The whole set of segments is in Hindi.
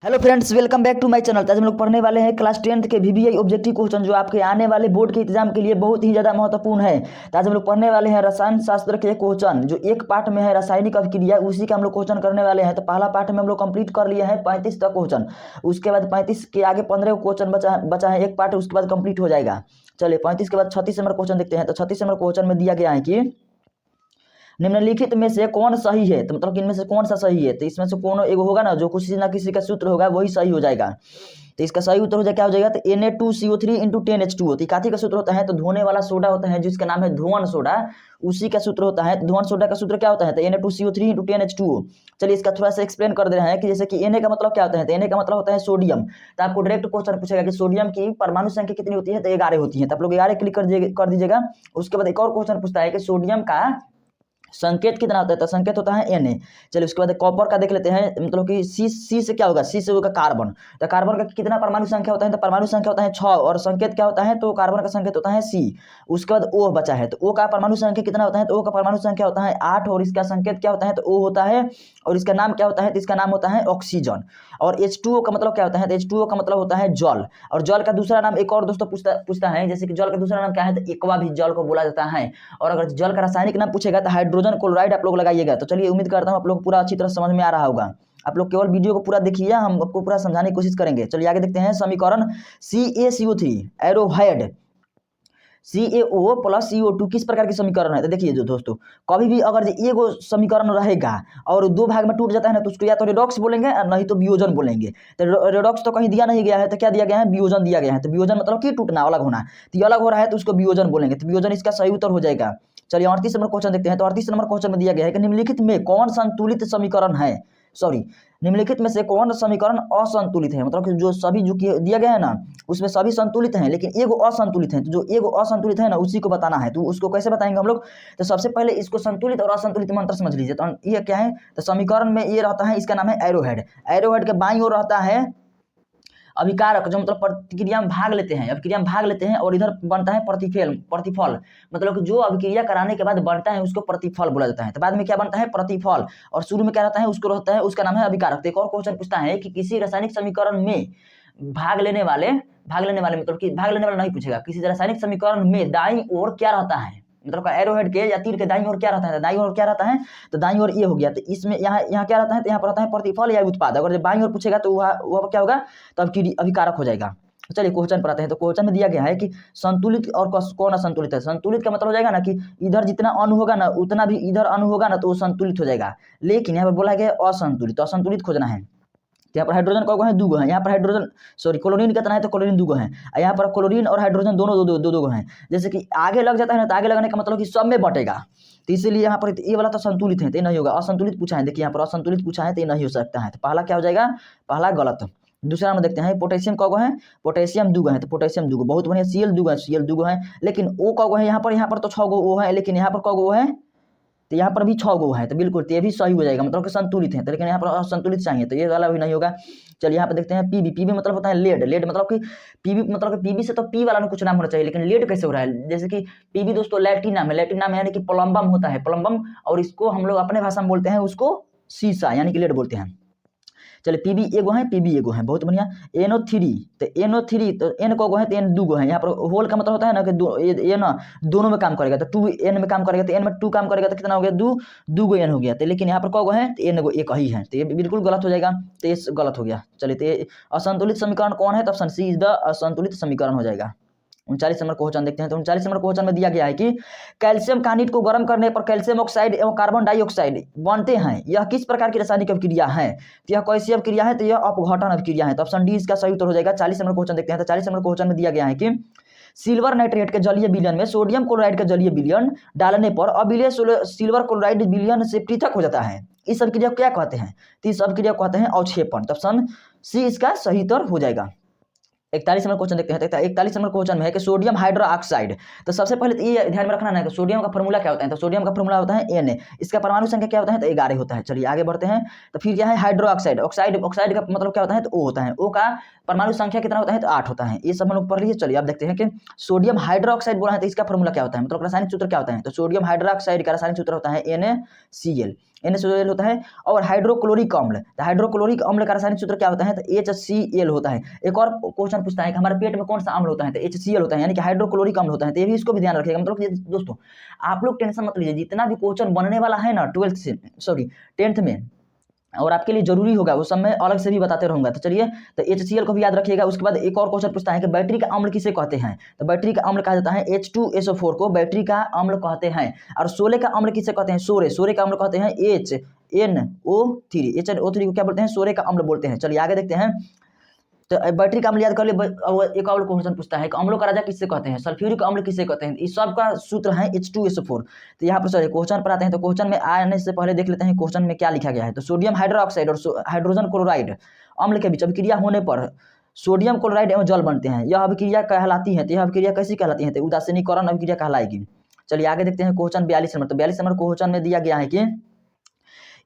Hello friends, welcome back to my channel. आज हम लोग पढ़ने वाले हैं क्लास 10th के वीवीआई ऑब्जेक्टिव क्वेश्चन जो आपके आने वाले बोर्ड के एग्जाम के लिए बहुत ही ज़्यादा महत्वपूर्ण है। तो आज हम लोग पढ़ने वाले हैं रसायन शास्त्र के क्वेश्चन जो एक पार्ट में है रासायनिक अभिक्रिया, उसी का हम लोग क्वेश्चन करने वाले हैं। तो पहला पार्ट में हम लोग कंप्लीट कर लिए हैं 35 तक क्वेश्चन। उसके बाद 35 के आगे 15 क्वेश्चन बचा है, एक पार्ट उसके बाद कंप्लीट हो जाएगा। चलिए 35 के बाद 36 नंबर क्वेश्चन देखते हैं। तो 36 नंबर क्वेश्चन में दिया गया है कि निम्नलिखित में से कौन सही है। तो मतलब कि इनमें से कौन सा सही है। तो इसमें से कौन एक होगा ना जो किसी ना किसी का सूत्र होगा वही सही हो जाएगा। तो इसका सही उत्तर हो जाए क्या हो जाएगा। तो Na2CO3 इंटू 10H2O। तो काथी का सूत्र होता है, तो धोने वाला सोडा होता है जिसका नाम है धुआं सोडा, उसी का सूत्र होता है। तो धुआं सोडा का सूत्र क्या होता है, तो Na2CO3 इंटू 10H2O। चलिए इसका थोड़ा सा एक्सप्लेन कर दे रहे हैं कि जैसे कि Na का मतलब क्या होता है, तो Na का मतलब होता है सोडियम। तो आपको डायरेक्ट क्वेश्चन पूछेगा कि सोडियम की परमाणु संख्या कितनी होती है, तो 11 होती है। तो आप लोग 11 क्लिक कर दीजिएगा। उसके बाद एक और क्वेश्चन पूछता है कि सोडियम का संकेत कितना होता है, तो संकेत होता है Na। चलिए उसके बाद कॉपर का देख लेते हैं, मतलब कि सी से क्या होगा, सी से होगा कार्बन। तो कार्बन का कितना परमाणु संख्या होता है, तो परमाणु संख्या होता है 6 और संकेत क्या होता है, तो कार्बन का संकेत होता है C। उसके बाद O बचा है, तो O का परमाणु संख्या कितना होता है, तो O का परमाणु संख्या होता है 8 और इसका संकेत क्या होता है, तो O होता है और इसका नाम क्या होता है, तो इसका नाम होता है ऑक्सीजन। और H2O का मतलब क्या होता है, तो H2O का मतलब होता है जल। और जल का दूसरा नाम एक और दोस्तों पूछता है, जैसे कि जल का दूसरा नाम क्या है, तो एक्वा भी जल को बोला जाता है। और अगर जल का रासायनिक नाम पूछेगा तो हाइड्रोजन क्लोराइड आप लोग लगाइएगा। तो चलिए उम्मीद करता हूँ आप लोग पूरा अच्छी तरह समझ में आ रहा होगा। आप लोग केवल वीडियो को पूरा देखिए, हम आपको पूरा समझाने की कोशिश करेंगे। चलिए आगे देखते हैं समीकरण CaCO3 एरोहाइड CaO प्लस CO2 किस प्रकार की समीकरण है। तो देखिए जो दोस्तों, कभी भी अगर एगो समीकरण रहेगा और दो भाग में टूट जाता है ना, तो उसको या तो रेडॉक्स बोलेंगे और नहीं तो वियोजन बोलेंगे। तो रेडॉक्स तो कहीं दिया नहीं गया है, तो क्या दिया गया है, वियोजन दिया गया है। तो वियोजन मतलब कि टूटना, अलग होना। तो ये अलग हो रहा है तो उसको वियोजन बोलेंगे। तो वियोजन इसका सही उत्तर हो जाएगा। चलिए 38 नंबर क्वेश्चन देखते हैं। तो 38 नंबर क्वेश्चन में दिया गया है कि निम्नलिखित में कौन संतुलित समीकरण है, सॉरी निम्नलिखित में से कौन समीकरण असंतुलित है। मतलब कि जो सभी जो दिया गया है ना उसमें सभी संतुलित हैं लेकिन एगो असंतुलित है। तो जो एगो असंतुलित है ना उसी को बताना है। तो उसको कैसे बताएंगे हम लोग, तो सबसे पहले इसको संतुलित और असंतुलित में अंतर समझ लीजिए। तो ये क्या है, तो समीकरण में ये रहता है, इसका नाम है एरोहेड। एरोहेड के बाईं ओर रहता है अभिकारक, जो मतलब प्रतिक्रिया में भाग लेते हैं, अभिक्रिया में भाग लेते हैं, और इधर बनता है प्रतिफल। मतलब कि जो अभिक्रिया कराने के बाद बनता है उसको प्रतिफल बोला जाता है। तो बाद में क्या बनता है, प्रतिफल। और शुरू में क्या रहता है, उसको रहता है, उसका नाम है अभिकारक। तो एक और क्वेश्चन पूछता है कि किसी रासायनिक समीकरण में भाग लेने वाले मतलब कि भाग लेने वाला नहीं पूछेगा, किसी रासायनिक समीकरण में दाईं ओर क्या रहता है, मतलब एरोहेड के या तीर के दाईं ओर क्या रहता है, दाईं ओर क्या रहता है, तो दाईं ओर ये हो गया। तो इसमें यहाँ क्या रहता है, तो यहाँ पर रहता है प्रतिफल या उत्पाद। अगर जब बाईं ओर पूछेगा तो वह क्या होगा, तो अभिकारक हो जाएगा। चलिए क्वेश्चन पर आते हैं। तो क्वेश्चन में दिया गया है कि संतुलित और कौन असंतुलित है। संतुलित का मतलब हो जाएगा ना कि इधर जितना अणु होगा ना उतना भी इधर अणु होगा ना, तो वो संतुलित हो जाएगा। लेकिन यहाँ पर बोला गया असंतुलित, तो असंतुलित खोजना है। यहाँ पर हाइड्रोजन कौन है, 2 है। यहाँ पर हाइड्रोजन क्लोरीन कितना है, तो क्लोरीन 2 है। यहाँ पर क्लोरीन और हाइड्रोजन दोनों दो हैं। जैसे कि आगे लग जाता है ना, तो आगे लगने का मतलब कि सब में बटेगा। तो इसीलिए यहाँ पर ये वाला तो संतुलित है, तो ये नहीं होगा। असंतुलित पूछा है, देखिए यहाँ पर असंतुलित पूछा है, तो ये नहीं हो सकता है। तो पहला क्या हो जाएगा, पहला गलत। दूसरा हम देखते हैं पोटेशियम कौगो है, पोटेशियम 2 है। तो पोटेशियम 2 बहुत बढ़िया। Cl 2 है, लेकिन O कौगो है यहाँ पर तो 6 गो O है, लेकिन यहाँ पर कौगो है, तो यहाँ पर भी 6 गो है। तो बिल्कुल तो ये भी सही हो जाएगा, मतलब कि संतुलित है। तो लेकिन यहाँ पर असंतुलित चाहिए, तो ये वाला भी नहीं होगा। चलिए यहाँ पर देखते हैं पीबी मतलब होता है लेड मतलब कि पीबी से तो पी वाला में कुछ नाम होना चाहिए, लेकिन लेड कैसे हो रहा है। जैसे कि पीबी दोस्तों लैटिन नाम है, यानी कि प्लम्बम होता है, प्लम्बम। और इसको हम लोग अपने भाषा में बोलते हैं उसको शीशा, यानी कि लेड बोलते हैं। चलिए पीबी एगो है, बहुत बढ़िया। NO3, तो NO3 तो N को है, तो N 2 है। यहाँ पर होल का मतलब होता है ना कि ये ना दोनों में काम करेगा, तो 2N में काम करेगा, तो N में 2 काम करेगा, तो कितना हो गया, 2 N हो गया। तो लेकिन यहाँ पर कौगो है, तो N एक ही है, तो ये बिल्कुल गलत हो जाएगा। तो ये गलत हो गया। चलिए तो ये असंतुलित समीकरण कौन है, तो ऑप्शन सी इज द असंतुलित समीकरण हो जाएगा। 39 नंबर क्वेश्चन देखते हैं। तो 39 नंबर क्वेश्चन में दिया गया है कि कैल्शियम कार्बोनेट को गर्म करने पर कैल्शियम ऑक्साइड एवं कार्बन डाइऑक्साइड बनते हैं, यह किस प्रकार की रासायनिक अभिक्रिया है। तो यह कैसी अभिक्रिया है, तो यह अपघटन अभिक्रिया है। तो ऑप्शन डी इसका सही उत्तर हो जाएगा। 40 नंबर क्वेश्चन देखते हैं। तो 40 नंबर क्वेश्चन में दिया गया है कि सिल्वर नाइट्रेट के जलीय विलयन में सोडियम क्लोराइड का जलीय विलयन डालने पर अविलेय सिल्वर क्लोराइड विलयन से पृथक हो जाता है। इस अभिक्रिया को क्या कहते हैं, तो इस अभिक्रिया को कहते हैं अवक्षेपण। तो ऑप्शन सी इसका सही उत्तर हो जाएगा। 41 नंबर क्वेश्चन देखते हैं। 41 नंबर क्वेश्चन में है कि सोडियम हाइड्रोक्साइड। तो सबसे पहले तो ये ध्यान में रखना है कि सोडियम का फॉर्मूला क्या होता है, तो सोडियम का फॉर्मूला होता है Na। इसका परमाणु संख्या क्या होता है, तो 11 होता है। चलिए आगे बढ़ते हैं। तो फिर क्या है हाइड्रोक्साइड, ऑक्साइड का मतलब क्या होता है, तो O होता है। O का परमाणु संख्या कितना होता है, तो 8 होता है। ये सब हम लोग पढ़ लीजिए। चलिए अब देखते हैं कि सोडियम हाइड्रोक्साइड बोला है, तो इसका फॉर्मूला क्या होता है, मतलब रासायनिक सूत्र क्या होता है। तो सोडियम हाइड्रोक्साइड का रासायनिक सूत्र होता है NaCl। NaCl होता है। और हाइड्रोक्लोरिक अम्ल, तो हाइड्रोक्लोरिक अम्ल का रासायनिक सूत्र क्या होता है, तो HCl होता है। एक और क्वेश्चन पूछता है कि हमारे पेट में कौन सा अम्ल होता है, तो HCl होता है, यानी कि हाइड्रोक्लोरिक अम्ल होता है। तो ये भी इसको भी ध्यान रखिएगा। मतलब कि दोस्तों आप लोग टेंशन मत लीजिए, जितना भी क्वेश्चन बनने वाला है ना 10th में और आपके लिए जरूरी होगा, उस समय अलग से भी बताते रहूंगा। तो चलिए, तो HCl को भी याद रखिएगा। उसके बाद एक और क्वेश्चन पूछता है कि बैटरी का अम्ल किसे कहते हैं, तो बैटरी का अम्ल कहा जाता है H2SO4 को बैटरी का अम्ल कहते हैं। और सोले का अम्ल किसे कहते हैं, सोरे का अम्ल कहते हैं HNO3 को क्या बोलते हैं, सोरे का अम्ल बोलते हैं। चलिए आगे देखते हैं। तो बैटरी का अम्ल याद कर ले। एक और क्वेश्चन पूछता है कि अम्लों का राजा किससे कहते हैं, सल्फ्यूरिक अम्ल किससे कहते हैं। इस सब का सूत्र है H2SO4। तो यहाँ पर चलिए क्वेश्चन पर आते हैं। तो क्वेश्चन में आने से पहले देख लेते हैं क्वेश्चन में क्या लिखा गया है। तो सोडियम हाइड्रोक्साइड और हाइड्रोजन क्लोराइड अम्ल के बीच अभिक्रिया होने पर सोडियम क्लोराइड एवं जल बनते हैं। यह अभिक्रिया कहलाती है। तो यह अभिक्रिया कैसी कहलाती है, तो उदासीनीकरण अभिक्रिया कहलाएगी। चलिए आगे देखते हैं क्वेश्चन 42 नंबर। तो 42 नंबर क्वेश्चन में दिया गया है कि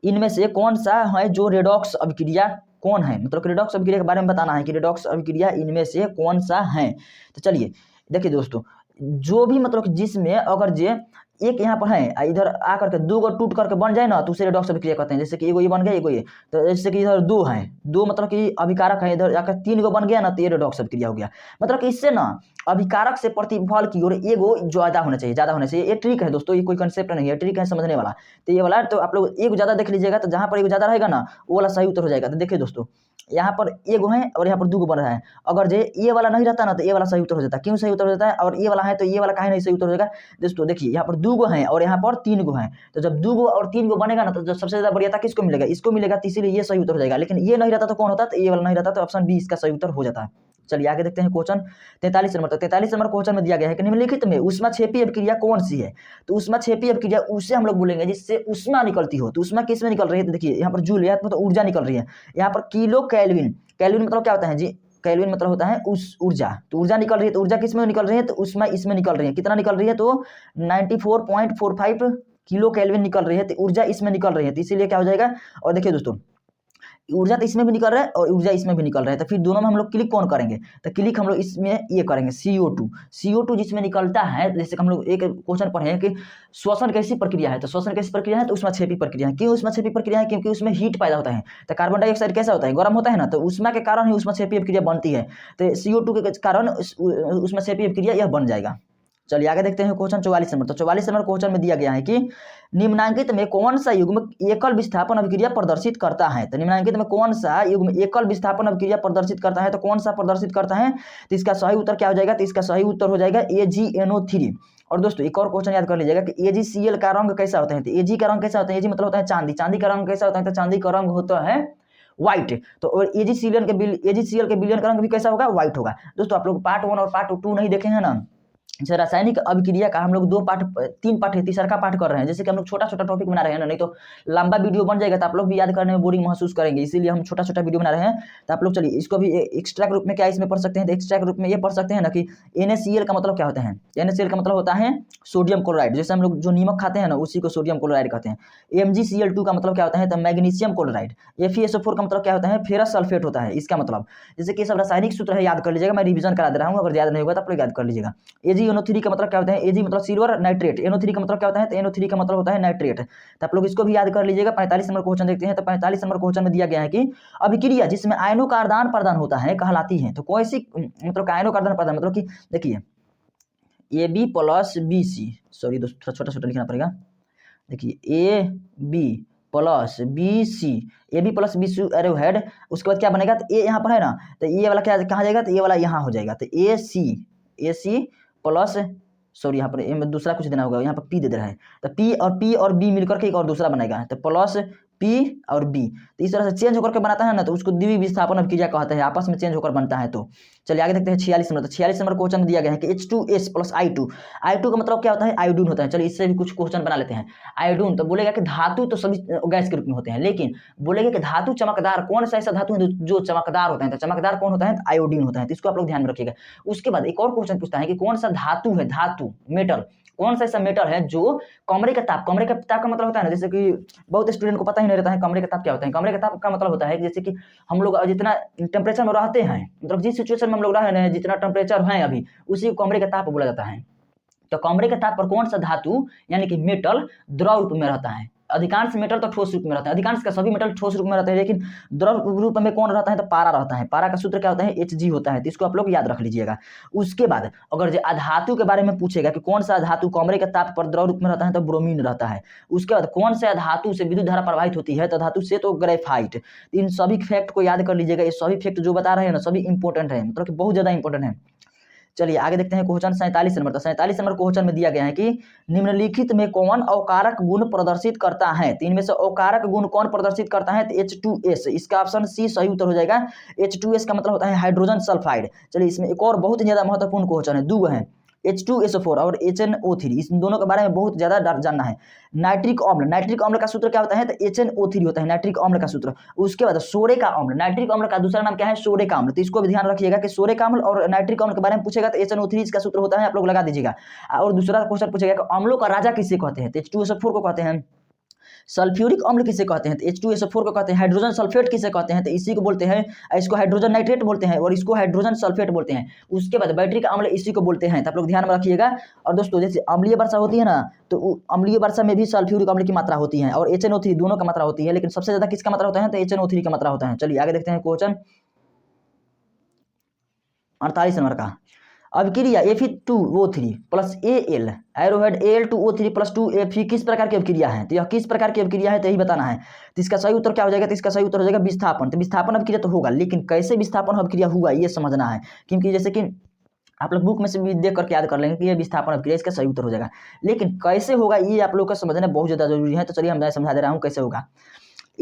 इनमें से कौन सा है जो रेडॉक्स अभिक्रिया कौन है, मतलब रेडॉक्स अभिक्रिया के बारे में बताना है कि रेडॉक्स अभिक्रिया इनमें से कौन सा है। तो चलिए देखिए दोस्तों, जो भी मतलब जिसमें अगर जे एक यहाँ पर है, इधर आकर के दो टूट करके बन जाए ना, तो उसे रेडॉक्स अभिक्रिया कहते हैं। जैसे कि एगो ये बन गया, एगो ये, तो जैसे कि इधर दो है, दो मतलब कि अभिकारक है, इधर आकर 3 गो बन गया ना, तो ये रेडॉक्स अभिक्रिया हो गया। मतलब कि इससे ना अभिकारक से प्रतिफल की ओर एगो ज्यादा होना चाहिए, ज्यादा होना चाहिए। ये ट्रिक है दोस्तों, ये कोई कंसेप्ट नहीं है, ट्रिक है समझने वाला। तो ये वाला तो आप लोग एगो ज्यादा देख लीजिएगा, तो जहां पर एगो ज्यादा रहेगा ना वो वाला सही उत्तर हो जाएगा। तो देखिए दोस्तों, यहाँ पर एगो है और यहाँ पर 2 गो बन रहा है। अगर जे ये वाला नहीं रहता ना, तो ये वाला सही उत्तर हो जाता है। क्यों सही उत्तर हो जाता है, और ये वाला है तो ये वाला काहे नहीं सही उत्तर हो जाएगा। दोस्तों देखिए, यहाँ पर 2 गो है और यहाँ पर 3 गो है। तो जब 2 गो और 3 गो बनेगा ना, तो जब सबसे ज्यादा बढ़िया किसको मिलेगा, इसको मिलेगा। तो इसीलिए ये सही उत्तर हो जाएगा। लेकिन ये नहीं रहता तो कौन होता, तो ये वाला नहीं रहता, तो ऑप्शन बी इसका सही उत्तर हो जाता है। चलिए आगे देखते हैं क्वेश्चन 43 नंबर। तो 43 नंबर क्वेश्चन में दिया गया है कि निम्नलिखित में ऊष्माक्षेपी अभिक्रिया कौन सी है। तो ऊष्माक्षेपी अभिक्रिया उसे हम लोग बोलेंगे जिससे ऊष्मा निकलती हो। तो ऊष्मा किस में निकल रही है, तो देखिए यहाँ पर जूल, यहाँ पर तो ऊर्जा निकल रही है। यहाँ पर किलो कैल्विन, कैल्विन मतलब क्या होता है जी, कैल्विन मतलब होता है उस ऊर्जा। तो ऊर्जा निकल रही है, तो ऊर्जा किस में निकल रही है, तो ऊष्मा इसमें निकल रही है। कितना निकल रही है, तो 94.45 किलो कैल्विन निकल रही है। तो ऊर्जा इसमें निकल रही है, तो इसीलिए क्या हो जाएगा। और देखिए दोस्तों, ऊर्जा तो इसमें भी निकल रहा है और ऊर्जा इसमें भी निकल रहा है, तो फिर दोनों में हम लोग क्लिक कौन करेंगे, तो क्लिक हम लोग इसमें ये करेंगे CO2 जिसमें निकलता है। जैसे हम लोग एक क्वेश्चन पढ़े हैं कि श्वसन कैसी प्रक्रिया है, तो श्वसन कैसी प्रक्रिया है, तो ऊष्माक्षेपी प्रक्रिया है। क्यों ऊष्माक्षेपी प्रक्रिया है, क्योंकि उसमें हीट पैदा होता है। तो कार्बन डाइऑक्साइड कैसा होता है, गर्म होता है ना, तो ऊष्मा के कारण ही ऊष्माक्षेपी प्रक्रिया बनती है। तो CO2 के कारण ऊष्माक्षेपी प्रक्रिया यह बन जाएगा। चलिए आगे देखते हैं क्वेश्चन 44 नंबर। तो 44 नंबर क्वेश्चन में दिया गया है कि निम्नांकित में कौन सा युग्म एकल विस्थापन अभिक्रिया प्रदर्शित करता है। तो निम्नांकित में कौन सा युग्म एकल विस्थापन अभिक्रिया प्रदर्शित करता है, तो कौन सा प्रदर्शित करता है। तो इसका सही उत्तर क्या हो जाएगा, तो इसका सही उत्तर हो जाएगा AgNO3। और दोस्तों एक और क्वेश्चन याद कर लीजिएगा कि AgCl का रंग कैसा होता है। तो Ag का रंग कैसा होता है, Ag मतलब होता है चांदी, चांदी का रंग कैसा होता है, तो चांदी का रंग होता है व्हाइट। तो और AgCl के विलयन का रंग भी कैसा होगा, व्हाइट होगा। दोस्तों आप लोग पार्ट 1 और पार्ट 2 नहीं देखे हैं ना, जैसे रासायनिक अभिक्रिया का हम लोग 3 पार्ट है, तीसरा का पार्ट कर रहे हैं। जैसे कि हम लोग छोटा छोटा टॉपिक बना रहे हैं ना, नहीं तो लंबा वीडियो बन जाएगा, तो आप लोग भी याद करने में बोरिंग महसूस करेंगे। इसीलिए हम छोटा छोटा वीडियो बना रहे हैं। तो आप लोग चलिए इसको भी एक्स्ट्रा के रूप में क्या इसमें पढ़ सकते हैं, तो एक्स्ट्रा के रूप में ये पढ़ सकते हैं ना कि NaCl का मतलब क्या होता है। NaCl का मतलब होता है सोडियम क्लोराइड। जैसे हम लोग जो नीमक खाते हैं ना, उसी को सोडियम क्लोराइड कहते हैं। MgCl2 का मतलब क्या होता है, तो मैग्नीशियम क्लोराइड। FeSO4 का मतलब क्या होता है, फेरस सल्फेट होता है। इसका मतलब जैसे कि सब रासायनिक सूत्र है, याद कर लीजिएगा। मैं रिवीजन करा दे रहा हूँ, अगर याद नहीं होगा तो आप लोग याद कर लीजिएगा। AgNO3 का मतलब क्या होता है, Ag मतलब सिल्वर नाइट्रेट। NO3 का मतलब क्या होता है, तो NO3 का मतलब होता है नाइट्रेट। तो आप लोग इसको भी याद कर लीजिएगा। 45 नंबर क्वेश्चन देखते हैं। तो 45 नंबर क्वेश्चन में दिया गया है कि अभिक्रिया जिसमें आयनों का आदान प्रदान होता है कहलाती है। तो कौन सी मतलब आयनों का आदान प्रदान, मतलब कि देखिए AB प्लस BC, सॉरी दोस्तों थोड़ा छोटा छोटा लिखना पड़ेगा। देखिए AB plus BC, AB plus BC arrow head, उसके बाद क्या बनेगा, तो A यहाँ पर है ना, तो ये वाला क्या कहाँ जाएगा, तो ये वाला यहाँ हो जाएगा। तो AC प्लस, सॉरी यहाँ पर दूसरा कुछ देना होगा, यहाँ पर P दे रहा है। तो P और B मिलकर के एक और दूसरा बनेगा, तो प्लस P और B। तो इस तरह से चेंज होकर के बनाता है ना, तो उसको द्वितीय विस्थापन अभिक्रिया कहते हैं, आपस में चेंज होकर बनता है। तो चलिए आगे देखते हैं 46 नंबर। तो 46 नंबर क्वेश्चन दिया गया है कि H2S प्लस I2 का मतलब क्या होता है, आयोडीन होता है। चलिए इससे भी कुछ क्वेश्चन बना लेते हैं। आयोडीन तो बोलेगा कि धातु तो सभी गैस के रूप में होते हैं, लेकिन बोलेगा कि धातु चमकदार कौन सा ऐसा धातु है जो चमकदार होता है, तो चमकदार कौन होता है, तो आयोडीन होता है। तो इसको आप लोग ध्यान में रखिएगा। उसके बाद एक और क्वेश्चन पूछता है कि कौन सा धातु है, धातु मेटल, कौन सा ऐसा मेटल है जो कमरे का ताप का मतलब होता है ना, जैसे कि बहुत स्टूडेंट को पता ही नहीं रहता है कमरे का ताप क्या होता है। कमरे का ताप का मतलब होता है जैसे कि हम लोग जितना टेम्परेचर में रहते हैं, मतलब जिस सिचुएशन में हम लोग रह रहे हैं, जितना टेम्परेचर है अभी, उसी को कमरे का ताप बोला जाता है। तो कमरे के ताप पर कौन सा धातु यानी कि मेटल द्रव रूप में रहता है, अधिकांश मेटल तो ठोस रूप में रहते हैं, अधिकांश का सभी मेटल ठोस रूप में रहते हैं, लेकिन द्रव रूप में कौन रहता है तो पारा रहता है। पारा का सूत्र क्या होता है Hg होता है, तो इसको आप लोग याद रख लीजिएगा। उसके बाद अगर जो अधातु के बारे में पूछेगा कि कौन सा धातु कमरे के ताप पर द्रव रूप में रहता है तो ब्रोमीन रहता है। उसके बाद कौन से धातु से विद्युत धारा प्रवाहित होती है तो धातु से तो ग्रेफाइट। इन सभी फैक्ट को याद कर लीजिएगा, ये सभी फैक्ट जो बता रहे हैं ना सभी इंपॉर्टेंट है, मतलब कि बहुत ज्यादा इंपॉर्टेंट है। चलिए आगे देखते हैं क्वेश्चन 47 नंबर। तो 47 नंबर क्वेश्चन में दिया गया है कि निम्नलिखित में कौन अवकारक गुण प्रदर्शित करता है, तो इनमें से अवकारक गुण कौन प्रदर्शित करता है तो H2S, इसका ऑप्शन सी सही उत्तर हो जाएगा। H2S का मतलब होता है हाइड्रोजन सल्फाइड। चलिए इसमें एक और बहुत ही ज्यादा महत्वपूर्ण क्वेश्चन है, दो है H2SO4 और HNO3, इस दोनों के बारे में बहुत ज्यादा जानना है। नाइट्रिक अम्ल, नाइट्रिक अम्ल का सूत्र क्या होता है तो HNO3 होता है नाइट्रिक अम्ल का सूत्र। उसके बाद सोरेका अम्ल, नाइट्रिक अम्ल का दूसरा नाम क्या है सोरेका अम्ल, तो इसको भी ध्यान रखिएगा कि सोरेका अम्ल और नाइट्रिक अम्ल के बारे में पूछेगा तो HNO3 इसका सूत्र होता है, आप लोग लगा दीजिएगा। और दूसरा क्वेश्चन पूछेगा कि अम्लों का राजा किसे कहते हैं तो H2SO4 को कहते हैं। सल्फ्यूरिक अम्ल किसे कहते हैं तो H2SO4 को कहते हैं। हाइड्रोजन सल्फेट किसे कहते हैं तो इसी को बोलते हैं, इसको हाइड्रोजन नाइट्रेट बोलते हैं और इसको हाइड्रोजन सल्फेट बोलते हैं। उसके बाद बैटरिक अम्ल इसी को बोलते हैं, तो आप लोग ध्यान में रखिएगा। और दोस्तों जैसे अम्लीय वर्षा होती है ना तो अम्लीय वर्षा में भी सल्फ्यूरिक अम्ल की मात्रा होती है और HNO3 दोनों का मात्रा होती है, लेकिन सबसे ज्यादा किसका मात्रा होता है तो HNO3 का मात्रा होता है। चलिए आगे देखते हैं क्वेश्चन 48 नंबर का। अभिक्रिया Fe2O3 plus Al arrowhead Al2O3 plus 2Fe किस प्रकार की अभिक्रिया है, तो यह किस प्रकार की अभिक्रिया है तो यही बताना है। तो इसका सही उत्तर क्या हो जाएगा, तो इसका सही उत्तर हो जाएगा विस्थापन। तो विस्थापन अभिक्रिया तो होगा, लेकिन कैसे विस्थापन अभिक्रिया हुआ ये समझना है, क्योंकि जैसे कि आप लोग बुक में से भी देख करके याद कर लेंगे कि ये विस्थापन अभिक्रिया, इसका सही उत्तर हो जाएगा, लेकिन कैसे होगा ये आप लोग को समझना बहुत ज्यादा जरूरी है। तो चलिए मैं समझा दे रहा हूँ कैसे होगा।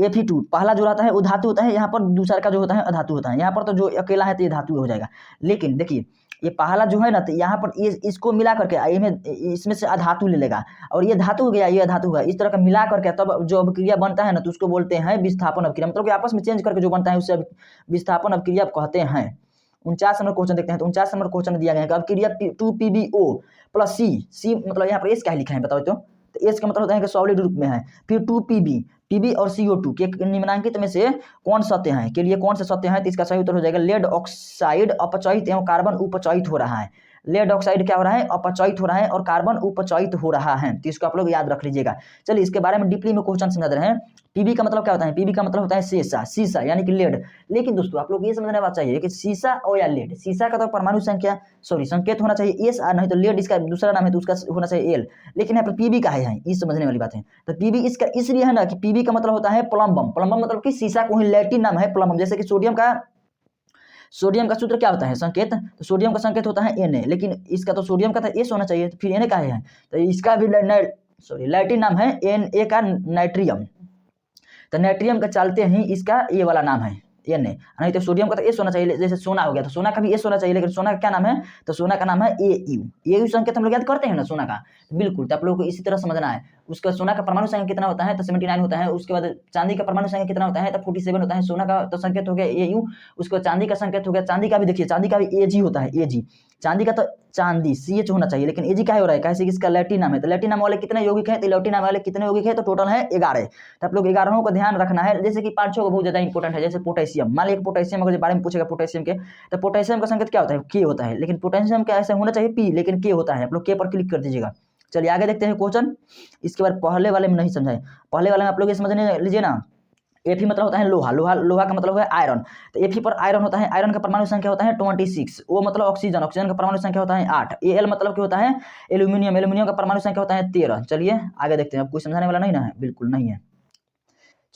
Fe2 पहला जो रहता है वो धातु होता है, यहाँ पर दूसरा का जो होता है अधातु होता है। यहाँ पर तो जो अकेला है तो ये धातु हो जाएगा, लेकिन देखिए ये पहला जो है ना तो यहाँ पर ये इसको मिला करके इसमें से अधातु ले लेगा और ये धातु हो गया ये अधातु हो गया, इस तरह का मिला करके तब जो अभिक्रिया बनता है ना तो उसको बोलते हैं विस्थापन अभिक्रिया, मतलब कि आपस में चेंज करके जो बनता है उससे विस्थापन अभिक्रिया कहते हैं। 49 नंबर क्वेश्चन देखते हैं। तो 49 नंबर क्वेश्चन दिया गया है अभिक्रिया 2PbO प्लस C मतलब यहाँ पर एस क्या लिखा है बताओ तो एस का मतलब होता है कि सॉलिड रूप में है। फिर 2Pb और CO2 के निम्नांकित में से कौन सत्य है के लिए कौन से सत्य है, तो इसका सही उत्तर हो जाएगा लेड ऑक्साइड अपचयित एवं कार्बन उपचयित हो रहा है। लेड ऑक्साइड क्या हो रहा है अपचयित हो रहा है और कार्बन उपचयित हो रहा है, तो इसको आप लोग याद रख लीजिएगा। चलिए इसके बारे में डीपली में क्वेश्चन समझ रहे हैं। पीबी का मतलब क्या होता है, पीबी का मतलब होता है शीशा, शीशा यानी कि लेड। लेकिन दोस्तों आप लोग ये समझने बात चाहिए कि शीशा और या लेड, शीशा का तो परमाणु संख्या संकेत होना चाहिए एस, नहीं तो लेड इसका दूसरा नाम है तो उसका होना चाहिए एल, लेकिन यहाँ पर पीबी का है ये समझने वाली बात है। तो पीबी इसका इसलिए है ना कि पीबी का मतलब होता है प्लम्बम, प्लम्बम मतलब कि शीशा को ही लैटिन नाम है प्लम्बम। जैसे कि सोडियम का सूत्र क्या होता है संकेत, तो सोडियम का संकेत होता है Na, लेकिन इसका तो सोडियम का था एस होना चाहिए, तो फिर Na का है तो इसका भी लैटिन नाम है Na का नाइट्रियम। तो नाइट्रियम का चलते ही इसका ये वाला नाम है Na, नहीं तो सोडियम का तो एस होना चाहिए। जैसे सोना हो गया तो सोना का भी एस होना चाहिए, लेकिन सोना का क्या नाम है तो सोना का नाम है Au संकेत हम लोग याद करते हैं ना सोना का, बिल्कुल। तो आप लोगों को इसी तरह समझना है। उसका सोना का परमाणु संख्या कितना होता है तो 79 होता है। उसके बाद चांदी का परमाणु संख्या कितना होता है तो 47 होता है। सोना का तो संकेत हो गया Au, उसके बाद चांदी का संकेत हो गया, चांदी का भी देखिए चांदी का भी Ag होता है Ag, चांदी का तो चांदी CH होना चाहिए, लेकिन Ag क्या हो रहा है कैसे इसका लैटिन नाम है। तो लैटिन नाम वाले कितने यौगिक हैं तो लैटिन नाम वाले कितने यौगिक हैं तो टोटल है 11। तो आप लोग 11 का ध्यान रखना है। जैसे कि 5-6 को बहुत ज्यादा इंपॉर्टेंट है, जैसे पोटेशियम, मान लीजिए पोटेशियम अगर बारे में पूछेगा पोटेशियम के, तो पोटेशियम का संकेत क्या होता है K होता है, लेकिन पोटेशियम का ऐसा होना चाहिए P, लेकिन K होता है। आप लोग K पर क्लिक कर दीजिएगा। चलिए आगे देखते हैं क्वेश्चन। इसके बाद पहले वाले में नहीं समझाए, पहले वाले में आप लोग ये समझने लीजिए ना। Fe मतलब होता है लोहा, लोहा का मतलब है आयरन। तो Fe पर आयरन होता है, आयरन का परमाणु संख्या होता है 26। O मतलब ऑक्सीजन, ऑक्सीजन का परमाणु संख्या होता है 8। Al मतलब क्या होता है एल्यूमिनियम, एल्यूमिनियम का परमाणु संख्या होता है 13। चलिए आगे देखते हैं। अब कोई समझाने वाला नहीं ना है, बिल्कुल नहीं है।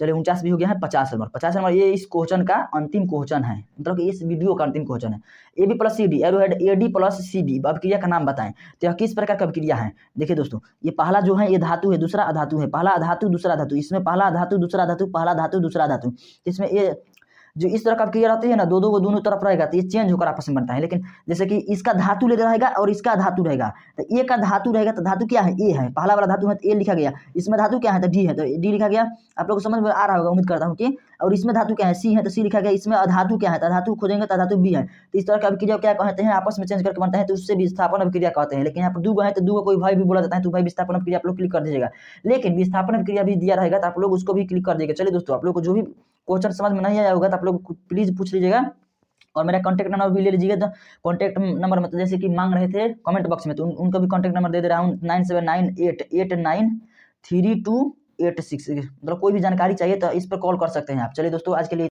चलिए 49 भी हो गया है। 50 नंबर, 50 नंबर ये इस क्वेश्चन का अंतिम क्वेश्चन है, मतलब कि इस वीडियो का अंतिम क्वेश्चन है। AB plus CD arrowhead AD plus CB अभिक्रिया का नाम बताएं, तो यह किस प्रकार का अभिक्रिया है। देखिए दोस्तों ये पहला जो है ये धातु है, दूसरा अधातु है, पहला अधातु दूसरा धातु, इसमें पहला धातु दूसरा धातु, पहला धातु दूसरा धातु। इसमें ये जो इस तरह का अभिक्रिया रहती है ना दो को दोनों तरफ रहेगा तो ये चेंज होकर आपस में बनता है। लेकिन जैसे कि इसका धातु ले रहेगा और इसका धातु रहेगा, तो ए का धातु रहेगा तो धातु क्या है ए है, पहला वाला धातु है तो ए लिखा गया, इसमें धातु क्या है तो डी है तो डी लिखा गया। आप लोग को समझ में आ रहा होगा उम्मीद करता हूँ कि। और इसमें धातु क्या है सी है तो सी लिखा गया, इसमें अधातु क्या है तो अधातु खोजेंगे तो अधातु बी है। तो इस तरह का अभिक्रिया क्या कहते हैं आपस में चेंज करके बनता है, तो उससे विस्थापन अभिक्रिया कहते हैं। लेकिन यहाँ पर दो है तो दो कोई भाई भी बोला जाता है, तो भाई विस्थापन अभिक्रिया आप लोग क्लिक कर दीजिएगा। लेकिन विस्थापन अभिक्रिया भी दिया रहेगा तो आप लोग उसको भी क्लिक कर दीजिएगा। चलिए दोस्तों आप लोग को जो भी क्वेश्चन समझ में नहीं आया होगा तो आप लोग प्लीज पूछ लीजिएगा और मेरा कॉन्टैक्ट नंबर भी ले लीजिएगा। तो कॉन्टैक्ट नंबर मतलब जैसे कि मांग रहे थे कमेंट बॉक्स में, तो उनका भी कॉन्टैक्ट नंबर दे रहा हूँ 97988932 86, मतलब कोई भी जानकारी चाहिए तो इस पर कॉल कर सकते हैं आप। चलिए दोस्तों, आज के लिए